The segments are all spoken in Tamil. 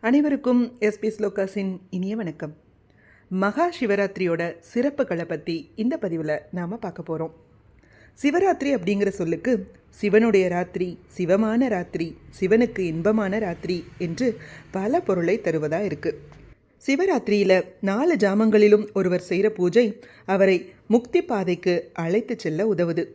அனைவருக்கும் எஸ்பி ஸ்லோகாஸின் இனிய வணக்கம். மகா சிவராத்திரியோட சிறப்புகளை பற்றி இந்த பதிவில் நாம் பார்க்க போகிறோம். சிவராத்திரி அப்படிங்கிற சொல்லுக்கு சிவனுடைய ராத்திரி, சிவமான ராத்திரி, சிவனுக்கு இன்பமான ராத்திரி என்று பல பொருளை தருவதாக இருக்குது. சிவராத்திரியில் 4 ஜாமங்களிலும் ஒருவர் செய்கிற பூஜை அவரை முக்தி பாதைக்கு அழைத்து செல்ல உதவுது.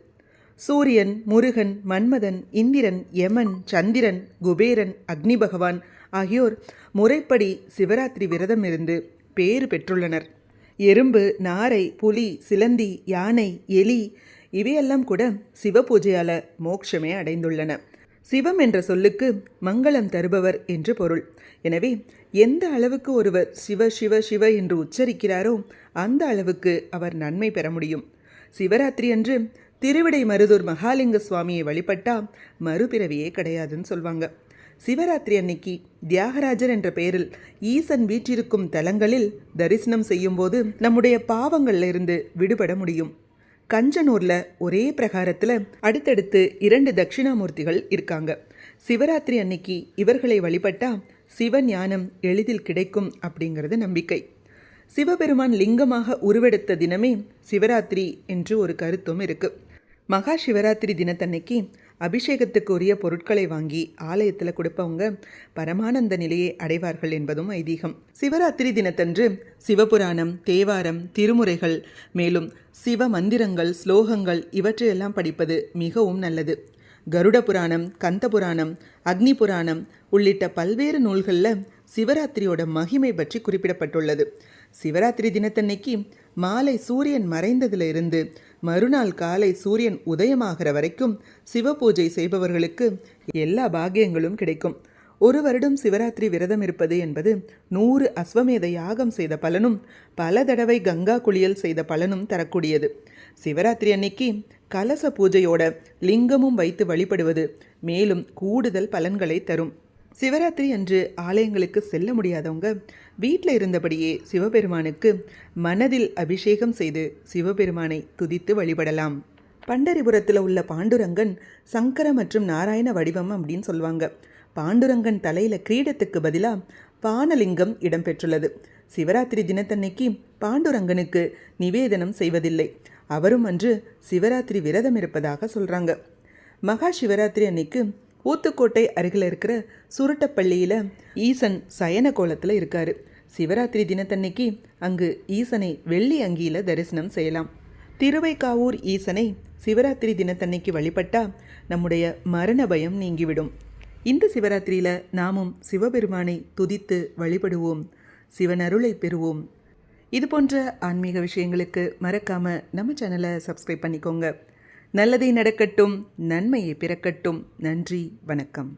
சூரியன், முருகன், மன்மதன், இந்திரன், யமன், சந்திரன், குபேரன், அக்னி பகவான் ஆகியோர் முறைப்படி சிவராத்திரி விரதம் இருந்து பேறு பெற்றுள்ளனர். எறும்பு, நாரை, புலி, சிலந்தி, யானை, எலி இவையெல்லாம் கூட சிவ பூஜையால் மோட்சமே அடைந்துள்ளன. சிவம் என்ற சொல்லுக்கு மங்களம் தருபவர் என்று பொருள். எனவே எந்த அளவுக்கு ஒருவர் சிவ சிவ சிவ என்று உச்சரிக்கிறாரோ அந்த அளவுக்கு அவர் நன்மை பெற முடியும். சிவராத்திரி அன்று திருவிடை மருதூர் மகாலிங்க சுவாமியை வழிபட்டா மறுபிறவியே கிடையாதுன்னு சொல்வாங்க. சிவராத்திரி அன்னைக்கு தியாகராஜர் என்ற பெயரில் ஈசன் வீற்றிருக்கும் தலங்களில் தரிசனம் செய்யும்போது நம்முடைய பாவங்கள்ல இருந்து விடுபட முடியும். கஞ்சனூரில் ஒரே பிரகாரத்தில் அடுத்தடுத்து 2 தட்சிணாமூர்த்திகள் இருக்காங்க. சிவராத்திரி அன்னைக்கு இவர்களை வழிபட்டா சிவஞானம் எளிதில் கிடைக்கும் அப்படிங்கிறது நம்பிக்கை. சிவபெருமான் லிங்கமாக உருவெடுத்த தினமே சிவராத்திரி என்று ஒரு கருத்தும் இருக்கு. மகா சிவராத்திரி தினத்தன்னைக்கு அபிஷேகத்துக்கு உரிய பொருட்களை வாங்கி ஆலயத்தில் கொடுப்பவங்க பரமானந்த நிலையை அடைவார்கள் என்பதும் ஐதீகம். சிவராத்திரி தினத்தன்று சிவபுராணம், தேவாரம், திருமுறைகள், மேலும் சிவ மந்திரங்கள், ஸ்லோகங்கள் இவற்றையெல்லாம் படிப்பது மிகவும் நல்லது. கருட புராணம், கந்த புராணம், அக்னி புராணம் உள்ளிட்ட பல்வேறு நூல்களில் சிவராத்திரியோட மகிமை பற்றி குறிப்பிடப்பட்டுள்ளது. சிவராத்திரி தினத்தன்னைக்கு மாலை சூரியன் மறைந்ததில் இருந்து மறுநாள் காலை சூரியன் உதயமாகிற வரைக்கும் சிவ பூஜை செய்பவர்களுக்கு எல்லா பாக்கியங்களும் கிடைக்கும். ஒரு வருடம் சிவராத்திரி விரதம் இருப்பது என்பது 100 அஸ்வமேத யாகம் செய்த பலனும் பல தடவை கங்கா குளியல் செய்த பலனும் தரக்கூடியது. சிவராத்திரி அன்னைக்கு கலச பூஜையோட லிங்கமும் வைத்து வழிபடுவது மேலும் கூடுதல் பலன்களை தரும். சிவராத்திரி அன்று ஆலயங்களுக்கு செல்ல முடியாதவங்க வீட்டில் இருந்தபடியே சிவபெருமானுக்கு மனதில் அபிஷேகம் செய்து சிவபெருமானை துதித்து வழிபடலாம். பண்டரிபுரத்தில் உள்ள பாண்டுரங்கன் சங்கர மற்றும் நாராயண வடிவம் அப்படின்னு சொல்லுவாங்க. பாண்டுரங்கன் தலையில் கிரீடத்துக்கு பதிலாக பானலிங்கம் இடம்பெற்றுள்ளது. சிவராத்திரி தினத்தன்னைக்கு பாண்டுரங்கனுக்கு நிவேதனம் செய்வதில்லை. அவரும் அன்று சிவராத்திரி விரதம் இருப்பதாக சொல்கிறாங்க. மகா சிவராத்திரி அன்னைக்கு ஊத்துக்கோட்டை அருகில் இருக்கிற சுருட்டப்பள்ளியில் ஈசன் சயன கோலத்தில் இருக்கார். சிவராத்திரி தினத்தன்னைக்கு அங்கு ஈசனை வெள்ளி அங்கியில் தரிசனம் செய்யலாம். திருவைக்காவூர் ஈசனை சிவராத்திரி தினத்தன்னைக்கு வழிபட்டா நம்முடைய மரண பயம் நீங்கிவிடும். இந்த சிவராத்திரியில் நாமும் சிவபெருமானை துதித்து வழிபடுவோம், சிவனருளை பெறுவோம். இது போன்ற ஆன்மீக விஷயங்களுக்கு மறக்காமல் நம்ம சேனலை சப்ஸ்கிரைப் பண்ணிக்கோங்க. நல்லதே நடக்கட்டும், நன்மையை பிறக்கட்டும். நன்றி, வணக்கம்.